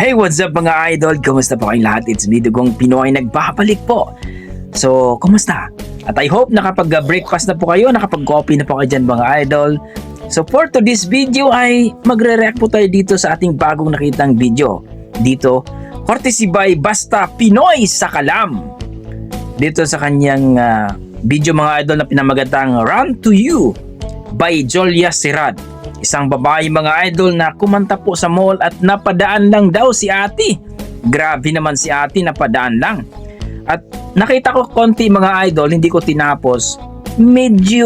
Hey, what's up mga idol? Kumusta po kayong lahat? It's me, Dugong Pinoy, nagbabalik po. So, kumusta? At I hope nakapag-breakfast na po kayo, nakapag-coffee na po kayo dyan mga idol. So, for today's video ay magre-react po tayo dito sa ating bagong nakitang video. Dito, courtesy by Basta Pinoy sa Kalam. Dito sa kanyang video mga idol na pinamagatang Run to You by Jolia Serad. Isang babae mga idol na kumanta po sa mall at napadaan lang daw si ate. Grabe naman si ate, napadaan lang. At nakita ko konti mga idol, hindi ko tinapos. Hindi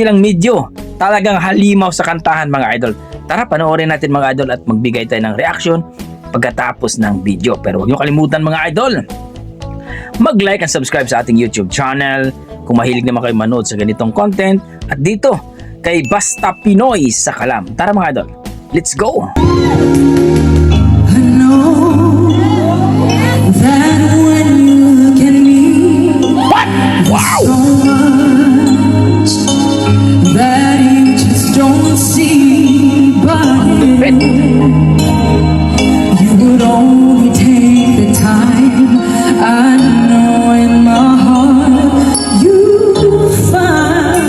lang medyo, talagang halimaw sa kantahan mga idol. Tara, panoorin natin mga idol at magbigay tayo ng reaction pagkatapos ng video. Pero huwag niyo kalimutan mga idol, mag-like and subscribe sa ating YouTube channel kung mahilig naman kayo manood sa ganitong content. At dito, kay Basta Pinoy sa Kalam. Tara mga idol, let's go! I know that when you look at me, What? Wow! so much that you just don't see, but you would only take the time. I know in my heart you find.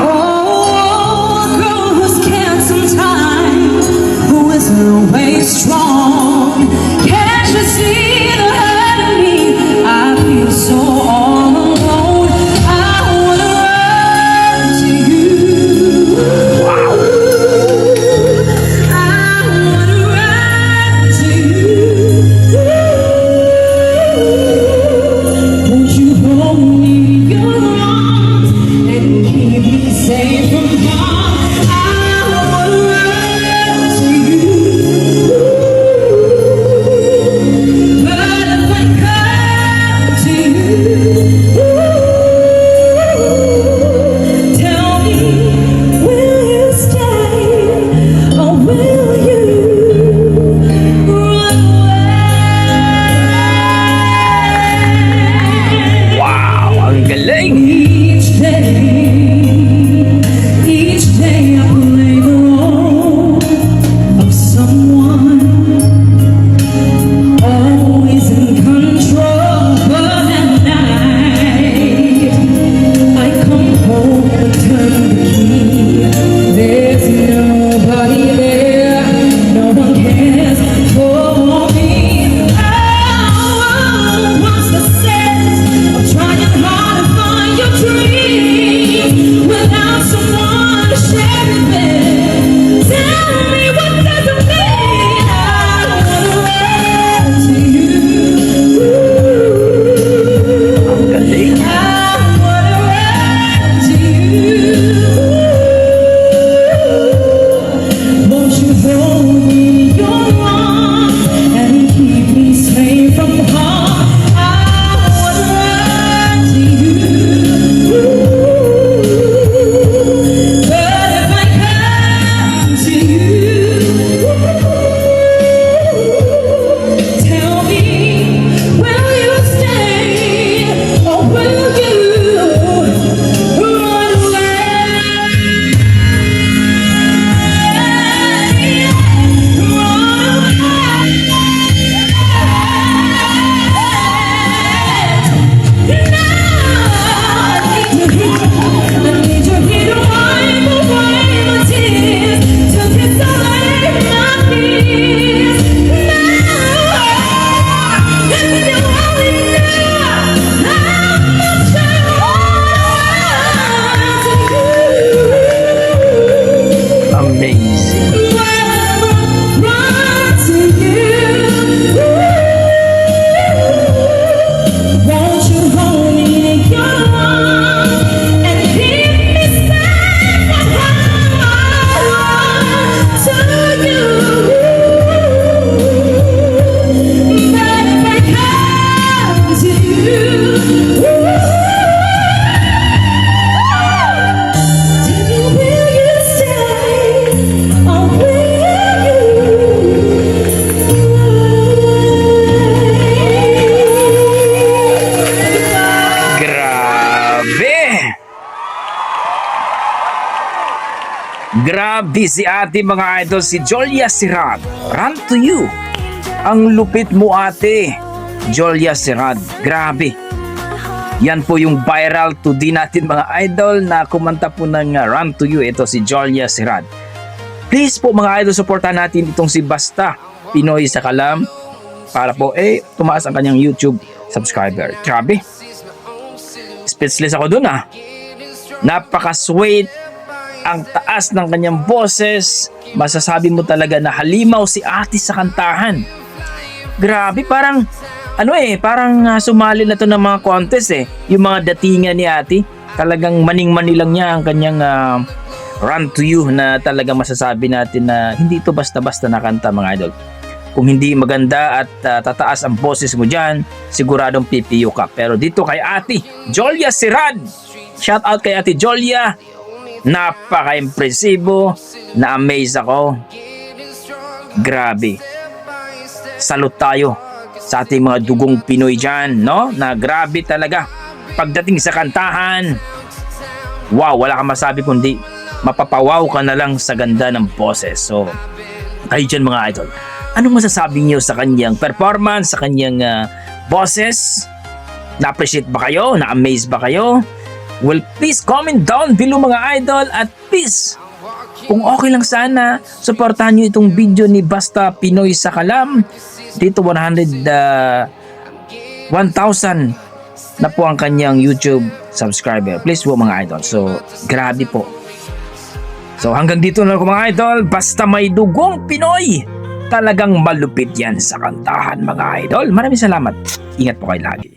Oh, a girl who's scared sometimes, who is always strong. Can't you see the hurt in me? I feel so all alone. I wanna run to you. I Grabe si ate mga idol, si Jolia Sirad. Run to you. Ang lupit mo ate. Jolia Sirad. Grabe. Yan po yung viral today natin mga idol na kumanta po ng Run to You. Ito si Jolia Sirad. Please po mga idol, supportan natin itong si Basta Pinoy sa Kalam para po tumaas ang kanyang YouTube subscriber. Grabe. Speechless ako dun Napaka-sweet. Ang taas ng kanyang boses. Masasabi mo talaga na halimaw si ate sa kantahan. Grabe, parang sumali na to ng mga contest Yung mga datingan ni ate, talagang maning-mani lang niya ang kanyang Run to You na talagang masasabi natin na hindi ito basta-basta nakanta mga idol. Kung hindi maganda at tataas ang boses mo dyan, siguradong pipiyo ka. Pero dito kay ate Jolia Sirad, shout out kay ate Jolia. Napaka-impresibo, na-amaze ako. Grabe. Salute tayo sa ating mga dugong Pinoy dyan, no? Na grabe talaga. Pagdating sa kantahan, wow, wala kang masabi kundi mapapawaw ka na lang sa ganda ng boses. So, kayo dyan mga idol, anong masasabi niyo sa kanyang performance, sa kanyang boses? Na-appreciate ba kayo? Na-amaze ba kayo? Well, please comment down below mga idol at please, kung okay lang sana, supportahan nyo itong video ni Basta Pinoy sa Kalam. Dito 1,000 na po ang kanyang YouTube subscriber. Please po mga idol. So, grabe po. So, hanggang dito na ako mga idol. Basta may dugong Pinoy, talagang malupit yan sa kantahan mga idol. Maraming salamat. Ingat po kayo lagi.